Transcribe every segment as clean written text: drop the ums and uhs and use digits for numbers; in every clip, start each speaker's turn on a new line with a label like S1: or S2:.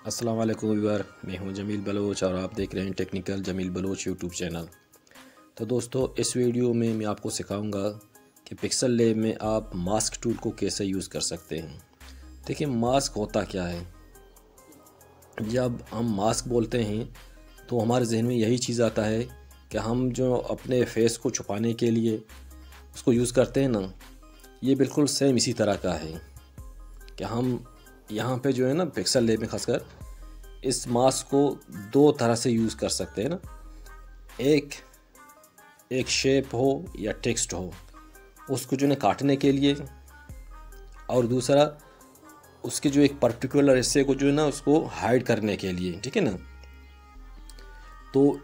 S1: अस्सलाम वालेकुम व्यूअर, मैं हूं जमील बलोच और आप देख रहे हैं technical Jamil Baloch YouTube channel. तो दोस्तों, इस वीडियो में मैं आपको सिखाऊंगा कि पिक्सल लैब में आप मास्क टूल को कैसे यूज़ कर सकते हैं। देखिए, मास्क होता क्या है। जब हम मास्क बोलते हैं तो हमारे जहन में यही चीज़ आता है कि हम जो अपने फेस को छुपाने के लिए उसको यूज़ करते हैं ना, ये बिल्कुल सेम इसी तरह का है कि हम यहाँ पे जो है ना पिक्सल लैब में खासकर इस मास्क को दो तरह से यूज़ कर सकते हैं ना। एक शेप हो या टेक्स्ट हो, उसको जो है काटने के लिए, और दूसरा उसके जो एक पर्टिकुलर हिस्से को जो है ना उसको हाइड करने के लिए, ठीक है ना। तो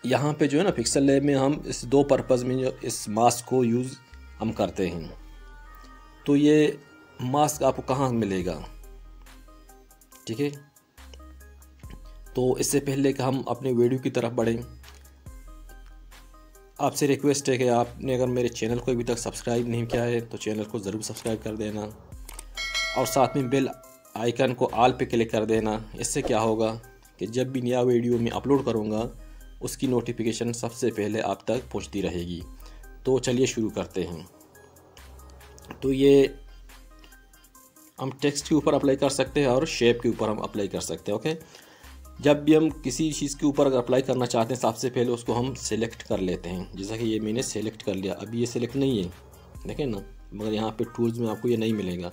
S1: यहाँ पे जो है ना पिक्सल लैब में हम इस दो पर्पज़ में जो इस मास्क को यूज़ हम करते हैं। तो ये मास्क आपको कहाँ मिलेगा, ठीक है। तो इससे पहले कि हम अपने वीडियो की तरफ बढ़ें, आपसे रिक्वेस्ट है कि आपने अगर मेरे चैनल को अभी तक सब्सक्राइब नहीं किया है तो चैनल को ज़रूर सब्सक्राइब कर देना और साथ में बेल आइकन को ऑल पे क्लिक कर देना। इससे क्या होगा कि जब भी नया वीडियो मैं अपलोड करूँगा उसकी नोटिफिकेशन सबसे पहले आप तक पहुँचती रहेगी। तो चलिए शुरू करते हैं। तो ये हम टेक्स्ट के ऊपर अप्लाई कर सकते हैं और शेप के ऊपर हम अप्लाई कर सकते हैं। ओके, जब भी हम किसी चीज़ के ऊपर अगर अप्लाई करना चाहते हैं सबसे पहले उसको हम सेलेक्ट कर लेते हैं। जैसा कि ये मैंने सेलेक्ट कर लिया, अभी ये सेलेक्ट नहीं है, देखें ना, मगर यहाँ पे टूल्स में आपको ये नहीं मिलेगा।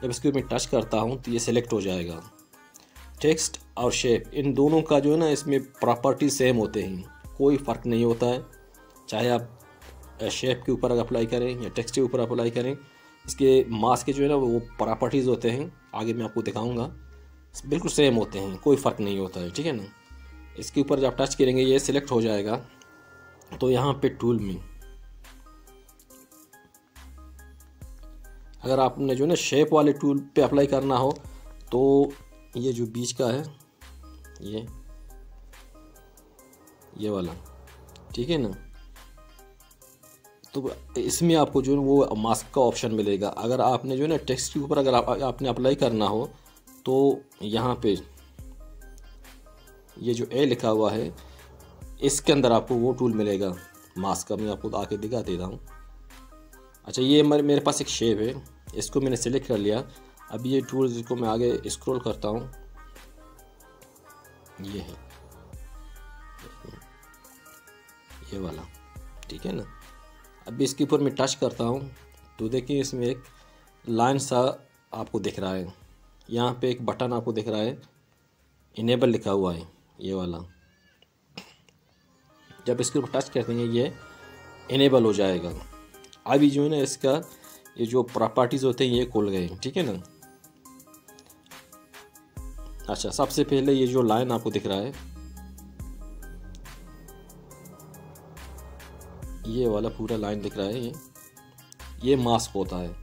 S1: जब इसके ऊपर मैं टच करता हूँ तो ये सेलेक्ट हो जाएगा। टेक्स्ट और शेप, इन दोनों का जो है ना इसमें प्रॉपर्टी सेम होते हैं, कोई फ़र्क नहीं होता है। चाहे आप शेप के ऊपर अप्लाई करें या टेक्स्ट के ऊपर अप्लाई करें, इसके मास्क के जो है ना वो प्रॉपर्टीज़ होते हैं, आगे मैं आपको दिखाऊंगा, बिल्कुल सेम होते हैं, कोई फ़र्क नहीं होता है, ठीक है ना। इसके ऊपर जब टच करेंगे ये सिलेक्ट हो जाएगा। तो यहाँ पे टूल में अगर आपने जो है ना शेप वाले टूल पे अप्लाई करना हो तो ये जो बीच का है ये वाला, ठीक है ना। तो इसमें आपको जो है वो मास्क का ऑप्शन मिलेगा। अगर आपने जो है ना टेक्स्ट के ऊपर अगर आपने अप्लाई करना हो तो यहाँ पे ये जो ए लिखा हुआ है इसके अंदर आपको वो टूल मिलेगा मास्क का। मैं आपको आके दिखा देता हूँ। अच्छा, ये मेरे पास एक शेप है, इसको मैंने सेलेक्ट कर लिया। अब ये टूल जिसको मैं आगे स्क्रॉल करता हूँ, ये है ये वाला, ठीक है ना। अब इसके ऊपर मैं टच करता हूँ तो देखिए इसमें एक लाइन सा आपको दिख रहा है। यहाँ पे एक बटन आपको दिख रहा है, इनेबल लिखा हुआ है, ये वाला। जब इसके ऊपर टच कर देंगे ये इनेबल हो जाएगा। अभी जो है ना इसका ये जो प्रॉपर्टीज़ होते हैं ये खुल गए, ठीक है ना। अच्छा, सबसे पहले ये जो लाइन आपको दिख रहा है ये वाला पूरा लाइन दिख रहा है, ये मास्क होता है।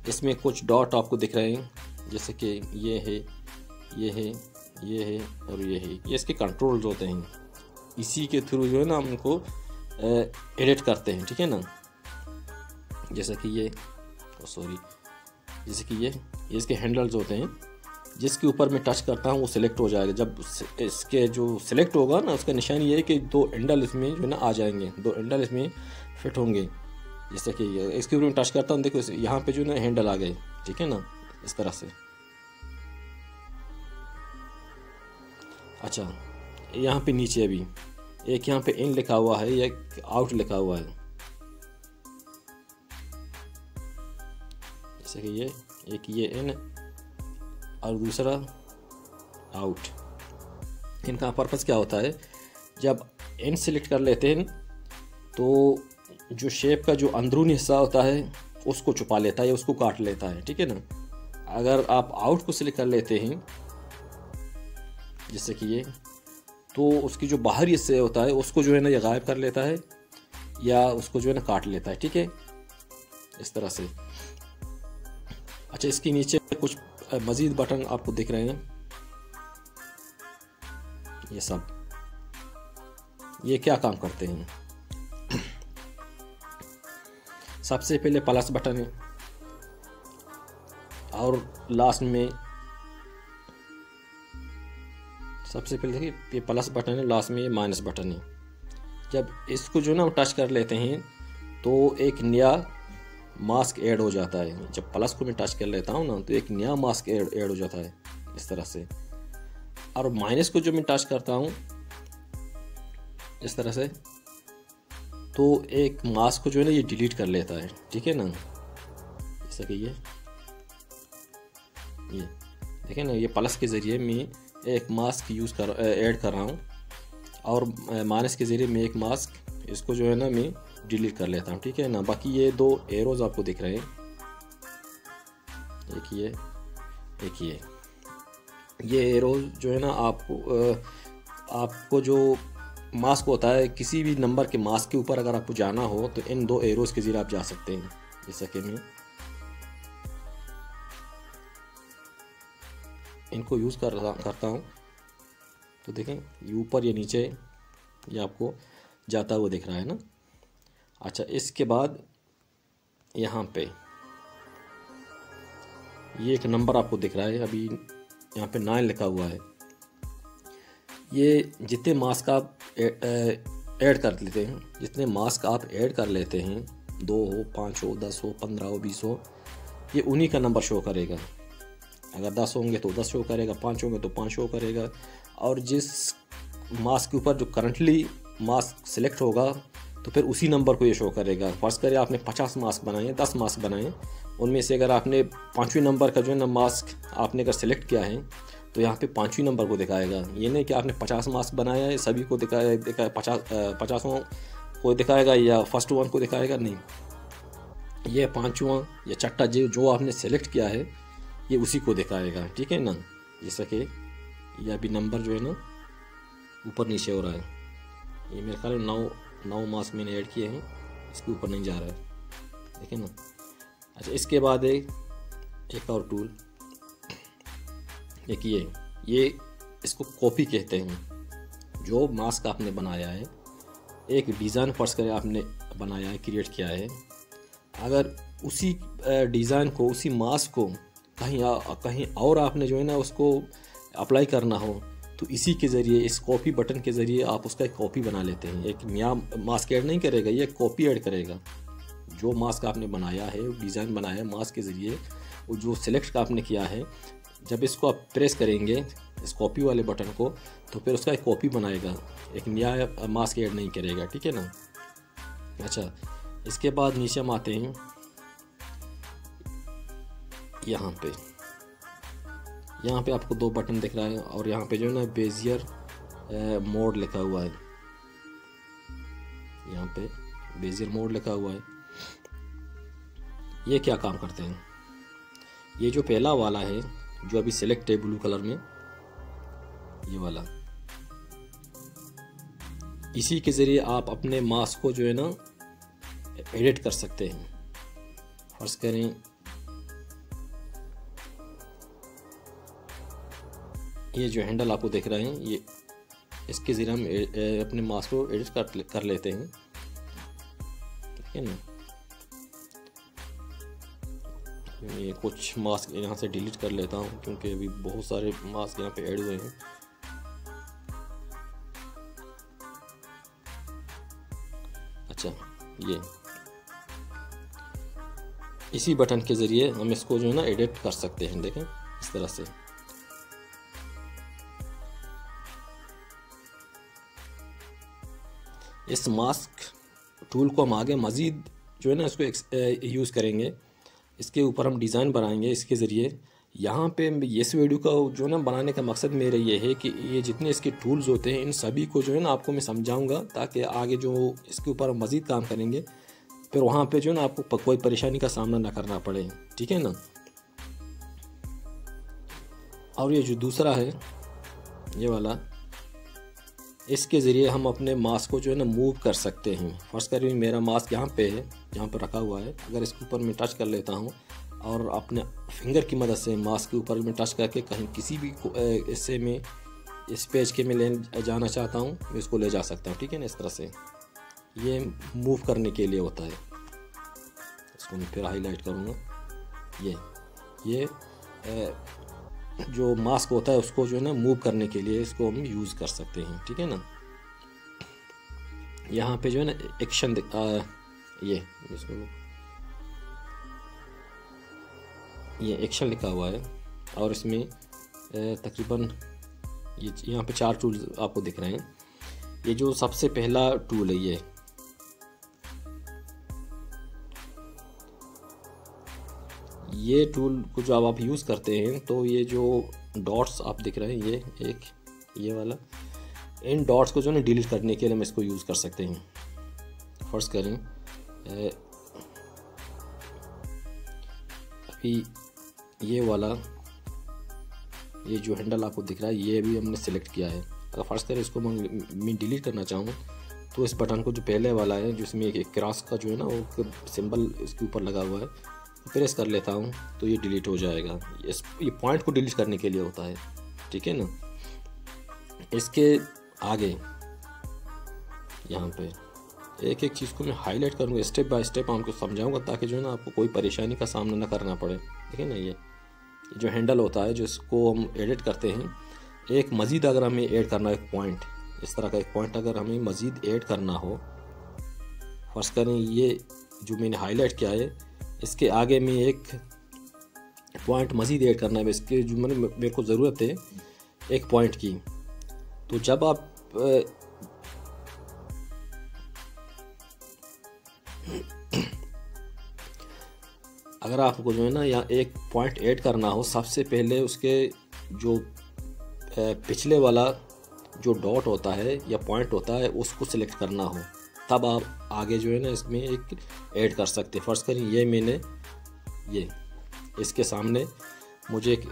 S1: इसमें कुछ डॉट आपको दिख रहे हैं, जैसे कि ये है, ये है, ये है और ये है। ये इसके कंट्रोल्स होते हैं, इसी के थ्रू जो है ना हम उनको एडिट करते हैं, ठीक है ना। जैसे कि ये जैसे कि ये इसके हैंडल्स होते हैं, जिसके ऊपर मैं टच करता हूँ वो सिलेक्ट हो जाएगा। जब इसके जो सिलेक्ट होगा ना उसका निशान ये है कि दो हैंडल इसमें जो है ना आ जाएंगे, दो हैंडल इसमें फिट होंगे। जैसे कि इसके ऊपर मैं टच करता हूँ, देखो यहाँ पे जो है ना हैंडल आ गए, ठीक है ना, इस तरह से। अच्छा, यहाँ पे नीचे भी एक यहाँ पे इन लिखा हुआ है, एक आउट लिखा हुआ है। जैसे कि ये एक ये इन और दूसरा आउट। इनका पर्पस क्या होता है, जब इन सेलेक्ट कर लेते हैं तो जो शेप का जो अंदरूनी हिस्सा होता है उसको छुपा लेता है या उसको काट लेता है, ठीक है ना। अगर आप आउट को सिलेक्ट कर लेते हैं जैसे कि ये, तो उसकी जो बाहरी हिस्से होता है उसको जो है ना ये गायब कर लेता है या उसको जो है ना काट लेता है, ठीक है, इस तरह से। अच्छा, इसके नीचे कुछ मज़ीद बटन आपको दिख रहे हैं, ये सब ये क्या काम करते हैं। सबसे पहले प्लस बटन है और लास्ट में सबसे पहले देखिए ये प्लस बटन है, लास्ट में ये माइनस बटन है। जब इसको जो है ना हम टच कर लेते हैं तो एक नया मास्क ऐड हो जाता है। जब प्लस को मैं टच कर लेता हूँ ना तो एक नया मास्क ऐड हो जाता है इस तरह से। और माइनस को जो मैं टच करता हूँ इस तरह से तो एक मास्क को जो है ना ये डिलीट कर लेता है, ठीक है ना। जैसा कि ये देखें ना, ये प्लस के ज़रिए मैं एक मास्क ऐड कर रहा हूँ और माइनस के ज़रिए मैं एक मास्क इसको जो है ना मैं डिलीट कर लेता हूँ, ठीक है ना। बाकी ये दो एरोज़ आपको दिख रहे हैं, एक ये एरोज़ जो है ना आपको जो मास्क होता है किसी भी नंबर के मास्क के ऊपर अगर आपको जाना हो तो इन दो एरोज़ के ज़रिए आप जा सकते हैं। जैसा कि मैं इनको यूज़ करता हूँ तो देखें ये ऊपर या नीचे ये आपको जाता हुआ दिख रहा है ना। अच्छा, इसके बाद यहाँ पे ये एक नंबर आपको दिख रहा है, अभी यहाँ पे 9 लिखा हुआ है। ये जितने मास्क आप ऐड कर लेते हैं, जितने मास्क आप ऐड कर लेते हैं, 2 हो, 5 हो, 10 हो, 15 हो, 20 हो, ये उन्हीं का नंबर शो करेगा। अगर 10 होंगे तो 10 शो करेगा, 5 होंगे तो 5 शो करेगा। और जिस मास्क के ऊपर जो करंटली मास्क सिलेक्ट होगा तो फिर उसी नंबर को ये शो करेगा। फर्स्ट करें आपने 50 मास्क बनाए, 10 मास्क बनाए, उनमें से अगर आपने 5वें नंबर का जो है ना मास्क आपने अगर सिलेक्ट किया है तो यहाँ पे 5वें नंबर को दिखाएगा। ये नहीं कि आपने 50 मास्क बनाया है सभी को दिखाएगा 50 को दिखाएगा या फर्स्ट वन को दिखाएगा, नहीं। ये 5वां या छठा जो आपने सेलेक्ट किया है ये उसी को दिखाएगा, ठीक है ना। जैसा कि ये अभी नंबर जो है ना ऊपर नीचे हो रहा है, ये मेरे ख्याल में 9 मास्क मैंने ऐड किए हैं, इसके ऊपर नहीं जा रहा है, देखिए ना। अच्छा, इसके बाद एक और टूल, एक ये इसको कॉपी कहते हैं। जो मास्क आपने बनाया है, एक डिज़ाइन फर्स्ट करें आपने बनाया है, क्रिएट किया है, अगर उसी डिज़ाइन को, उसी मास्क को कहीं और आपने जो है ना उसको अप्लाई करना हो तो इसी के ज़रिए, इस कॉपी बटन के ज़रिए आप उसका एक कॉपी बना लेते हैं। एक नया मास्क ऐड नहीं करेगा, ये कॉपी ऐड करेगा। जो मास्क आपने बनाया है, डिज़ाइन बनाया है मास्क के ज़रिए, वो जो सिलेक्ट आपने किया है, जब इसको आप प्रेस करेंगे इस कॉपी वाले बटन को तो फिर उसका एक कॉपी बनाएगा, एक नया मास्क ऐड नहीं करेगा, ठीक है ना। अच्छा, इसके बाद नीचे हम आते हैं, यहाँ पे आपको 2 बटन दिख रहा है और यहाँ पे जो है ना बेजियर मोड लिखा हुआ है, यहाँ पे बेजियर मोड लिखा हुआ है। ये क्या काम करते हैं? ये जो पहला वाला है जो अभी सिलेक्ट है ब्लू कलर में, ये वाला, इसी के ज़रिए आप अपने मास्क को जो है ना एडिट कर सकते हैं। फर्ज करें ये जो हैंडल आपको दिख रहे हैं, ये इसके ज़रिए हम अपने मास्क को एडिट कर लेते हैं, ठीक है ना। ये कुछ मास्क यहाँ से डिलीट कर लेता हूँ क्योंकि अभी बहुत सारे मास्क यहाँ पे ऐड हुए हैं। अच्छा, ये इसी बटन के ज़रिए हम इसको जो है ना एडिट कर सकते हैं, देखें इस तरह से। इस मास्क टूल को हम आगे मज़ीद जो है ना इसको यूज़ करेंगे, इसके ऊपर हम डिज़ाइन बनाएंगे इसके ज़रिए। यहाँ पे इस वीडियो का जो है ना बनाने का मकसद मेरा ये है कि ये जितने इसके टूल्स होते हैं इन सभी को जो है ना आपको मैं समझाऊंगा, ताकि आगे जो इसके ऊपर हम मज़ीद काम करेंगे फिर वहाँ पे जो है ना आपको कोई परेशानी का सामना ना करना पड़े, ठीक है ना। और ये जो दूसरा है ये वाला, इसके ज़रिए हम अपने मास्क को जो है ना मूव कर सकते हैं। फर्स्ट करिए मेरा मास्क यहाँ पे है, यहाँ पर रखा हुआ है, अगर इसके ऊपर मैं टच कर लेता हूँ और अपने फिंगर की मदद से मास्क के ऊपर मैं टच करके कहीं किसी भी इससे मैं इस पेज के मैं ले जाना चाहता हूँ, मैं इसको ले जा सकता हूँ, ठीक है ना। इस तरह से ये मूव करने के लिए होता है। इसको मैं फिर हाईलाइट करूँगा, ये जो मास्क होता है उसको जो है ना मूव करने के लिए इसको हम यूज़ कर सकते हैं, ठीक है ना। यहाँ पे जो है ना एक्शन ये एक्शन लिखा हुआ है और इसमें तकरीबन ये यहाँ पे 4 टूल आपको दिख रहे हैं। ये जो सबसे पहला टूल है ये टूल को जब आप यूज़ करते हैं तो ये जो डॉट्स आप दिख रहे हैं ये वाला, इन डॉट्स को जो है डिलीट करने के लिए हम इसको यूज़ कर सकते हैं। फर्स्ट करें अभी ये वाला ये जो हैंडल आपको दिख रहा है ये भी हमने सेलेक्ट किया है। अगर फर्स्ट करें इसको मैं डिलीट करना चाहूँ तो इस बटन को जो पहले वाला है जिसमें एक क्रॉस का जो है ना वो सिंबल इसके ऊपर लगा हुआ है प्रेस कर लेता हूँ तो ये डिलीट हो जाएगा। ये पॉइंट को डिलीट करने के लिए होता है, ठीक है ना। इसके आगे यहाँ पे एक एक चीज़ को मैं हाईलाइट करूँगा, स्टेप बाय स्टेप आपको समझाऊंगा ताकि जो है ना आपको कोई परेशानी का सामना ना करना पड़े। ठीक है ना। ये जो हैंडल होता है जिसको हम एडिट करते हैं, एक मज़ीद अगर हमें ऐड करना है एक पॉइंट, इस तरह का एक पॉइंट अगर हमें मज़ीद ऐड करना हो, फर्स्ट करें ये जो मैंने हाईलाइट किया है इसके आगे में एक पॉइंट मज़ीद ऐड करना है। इसके जो मेरे को ज़रूरत है एक पॉइंट की, तो जब आप अगर आपको जो है ना यहाँ एक पॉइंट ऐड करना हो, सबसे पहले उसके जो पिछले वाला जो डॉट होता है या पॉइंट होता है उसको सिलेक्ट करना हो, तब आप आगे जो है ना इसमें एक ऐड कर सकते हैं। फर्स्ट करें ये मैंने ये इसके सामने मुझे एक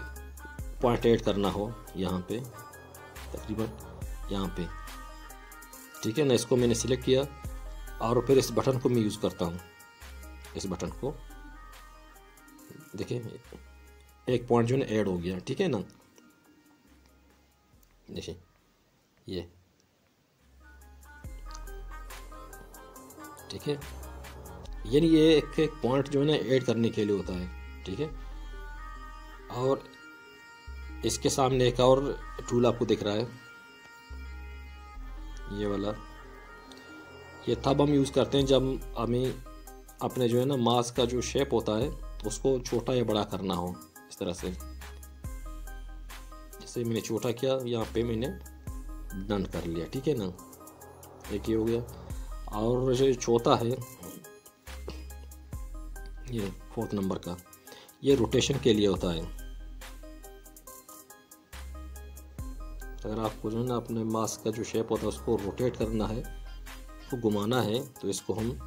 S1: पॉइंट ऐड करना हो यहाँ पे, तकरीबन यहाँ पे, ठीक है ना। इसको मैंने सिलेक्ट किया और फिर इस बटन को मैं यूज़ करता हूँ। इस बटन को देखिए एक पॉइंट जो है ना ऐड हो गया, ठीक है ना। देखिए ये ठीक है, यानी ये एक पॉइंट जो है ना ऐड करने के लिए होता है, ठीक है। और इसके सामने एक और टूल आपको दिख रहा है ये वाला, ये तब हम यूज़ करते हैं जब हमें अपने जो है ना मास्क का जो शेप होता है उसको छोटा या बड़ा करना हो। इस तरह से जैसे मैंने छोटा किया, यहाँ पे मैंने डन कर लिया, ठीक है ना। एक ये हो गया। और जो चौथा है ये 4th नंबर का, ये रोटेशन के लिए होता है। अगर आपको जो है ना अपने मास्क का जो शेप होता है उसको रोटेट करना है, उसको घुमाना है, तो इसको हम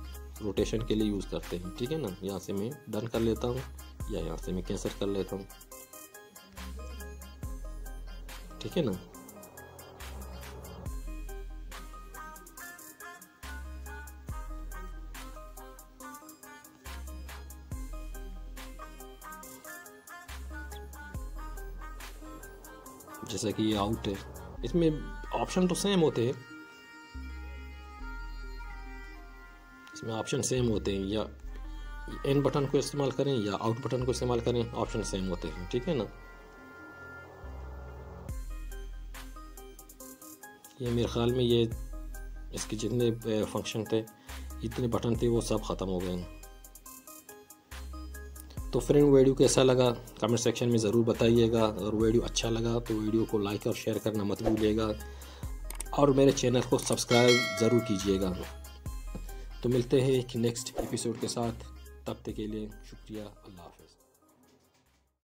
S1: रोटेशन के लिए यूज़ करते हैं, ठीक है ना। यहाँ से मैं डन कर लेता हूँ या यहाँ से मैं कैंसिल कर लेता हूँ, ठीक है ना। जैसा कि ये आउट है, इसमें ऑप्शन तो सेम होते हैं, इसमें ऑप्शन सेम होते हैं, या इन बटन को इस्तेमाल करें या आउट बटन को इस्तेमाल करें, ऑप्शन सेम होते हैं, ठीक है ना। ये मेरे ख्याल में ये इसके जितने फंक्शन थे, जितने बटन थे वो सब ख़त्म हो गए। तो फ्रेंड वीडियो कैसा लगा कमेंट सेक्शन में ज़रूर बताइएगा। अगर वीडियो अच्छा लगा तो वीडियो को लाइक और शेयर करना मत भूलिएगा और मेरे चैनल को सब्सक्राइब ज़रूर कीजिएगा। तो मिलते हैं एक नेक्स्ट एपिसोड के साथ, तब तक के लिए शुक्रिया, अल्लाह हाफ़िज़।